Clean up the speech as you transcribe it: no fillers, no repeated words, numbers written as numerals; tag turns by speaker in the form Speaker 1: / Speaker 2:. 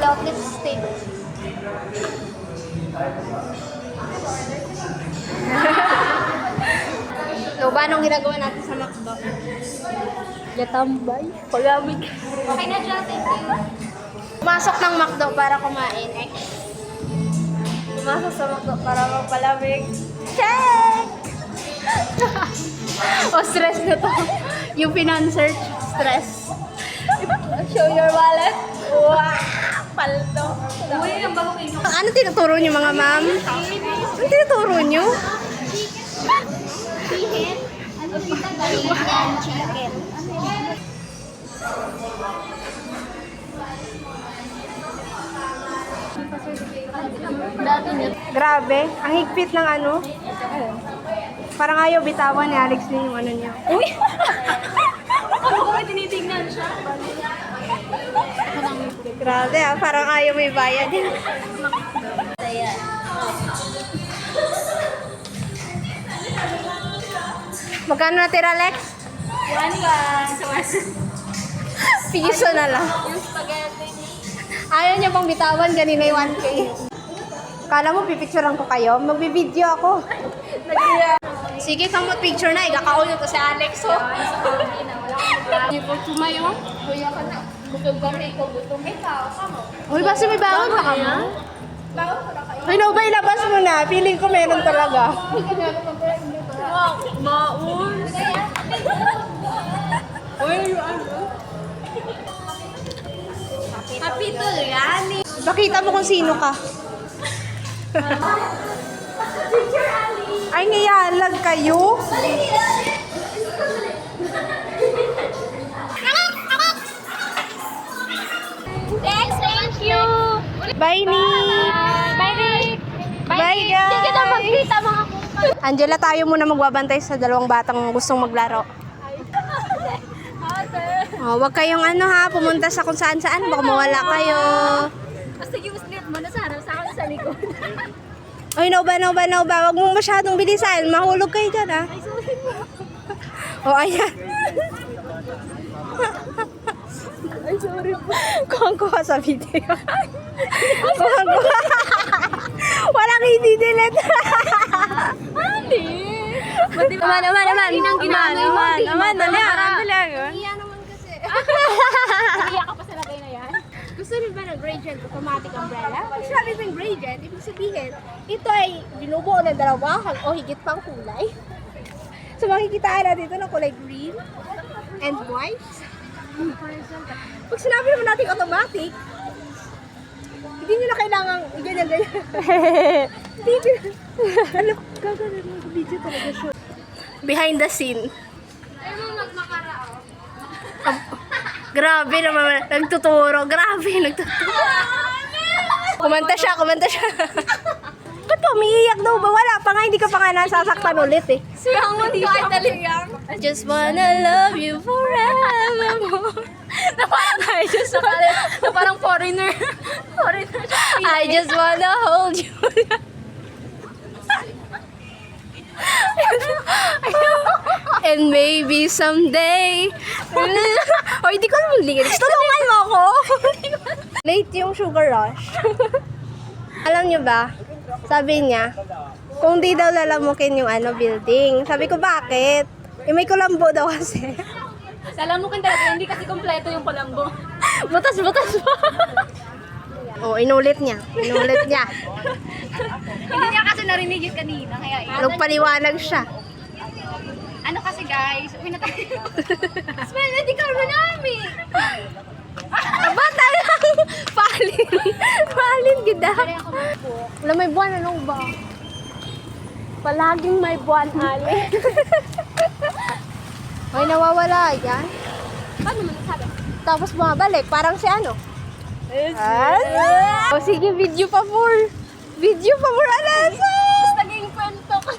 Speaker 1: without lipstick. So, ba anong ginagawa natin sa McDo?
Speaker 2: Yatambay. Pagamig.
Speaker 1: Okay na dyan, thank you. Pumasok ng McDo para kumain.
Speaker 2: Pumasok sa McDo para magpalamig. Check!
Speaker 1: O, stress na to. Yung financer, stress.
Speaker 2: Show your wallet. Wow! Palto.
Speaker 1: Uy, ang bago kayo. Ano tinuturo niyo mga ma'am? Ano tinuturo niyo? Chicken. Ano chicken? Grabe, ang higpit ng ano. Parang ayaw bitawan ni Alex din yung ano niya.
Speaker 2: Uy! Ano ko tinitignan siya?
Speaker 1: Grabe ah, parang ayaw may bayad.
Speaker 2: Ayan.
Speaker 1: Magkano natira, Alex?
Speaker 2: 1 ba?
Speaker 1: Piso na lang.
Speaker 2: Yung spaghetti.
Speaker 1: Ayaw niya pang bitawan, kanina yung 1K. Kala mo, pipicturean ko kayo? Magbibideo ako. Sige, kamot picture na. Igakaon to si Alex. Oh.
Speaker 2: Hindi po tumayo. Kuya ka na. Bukod kami ko gutom. Ikaw, kamo.
Speaker 1: Uy, basta may bawon pa ka mo?
Speaker 2: Bawal ko na kayo.
Speaker 1: Ay, no ba, ilabas mo na. Feeling ko meron talaga.
Speaker 2: Maun. Uy, yung ano? Happy to yan.
Speaker 1: Pakita mo kung sino ka. Ay, ngayalag kayo.
Speaker 2: Thank you.
Speaker 1: Bye, Nick.
Speaker 2: Bye, Rick.
Speaker 1: Bye, guys.
Speaker 2: Hindi kita magkita mga
Speaker 1: Angela, tayo muna magbabantay sa dalawang batang gustong maglaro. Oh, wag kayong ano ha, pumunta sa kung saan-saan. Baka mawala kayo.
Speaker 2: Basta yung slip mo na sa harap sa akin sa likod.
Speaker 1: Ay, no ba. Wag mong masyadong bilisan. Mahulog kayo dyan, ha?
Speaker 2: Ay, sorry mo.
Speaker 1: O, ayan.
Speaker 2: Ay, sorry po.
Speaker 1: Kuha sa video. Kuha. Walang i-delete.
Speaker 2: Hindi.
Speaker 1: Naman.
Speaker 2: Inang ginamay mo.
Speaker 1: Naman. Dali.
Speaker 2: Iya naman kasi. Iya ka pa sa lagay na yan?
Speaker 1: Gusto niyo ba ng gradient automatic umbrella? Pag sinabi ng gradient, ibig sabihin, ito ay binubuo ng dalawa o higit pang kulay. So makikita natin ito ng kulay green and white. Pag sinabi naman natin automatic, hindi nyo na kailangan ganyan. Hindi nyo. Alam, gagawin mo video talaga siya. Behind the scene.
Speaker 2: Ay mo magmakarao.
Speaker 1: Grabe naman, nagtuturo. Kumanta siya. Ba't pa, umiiyak daw ba? Wala pa nga, hindi ka pa nga nasasaktan ulit eh.
Speaker 2: Siyang mo di ka talagang.
Speaker 1: I just wanna love you forevermore.
Speaker 2: Na parang foreigner. Foreigner siya.
Speaker 1: I just wanna hold you. And maybe someday. O, hindi ko naman lyrics. Tulungan mo ako. Late yung sugar rush. Alam nyo ba? Sabi niya, kung di daw lalamukin yung building. Sabi ko, bakit? May kulambo daw kasi.
Speaker 2: Alam mo kan talaga, hindi kasi kompleto yung kulambo.
Speaker 1: Butas pa. Oh, inulit niya.
Speaker 2: Hindi niya kasi narinig yun kanina. Kaya
Speaker 1: Nagpaliwanag siya.
Speaker 2: ano kasi guys, uwi na tayo. Smell, hindi ka namin.
Speaker 1: Aba, talang palin gida. Wala, may buwan, ano ba? Palaging may buwan, Ali. Ay, nawawala, yan.
Speaker 2: Paano mo nasabi?
Speaker 1: Tapos bumabalik, parang si ano? O sige, video pa more. Alasa!
Speaker 2: Tapos naging kwento ka.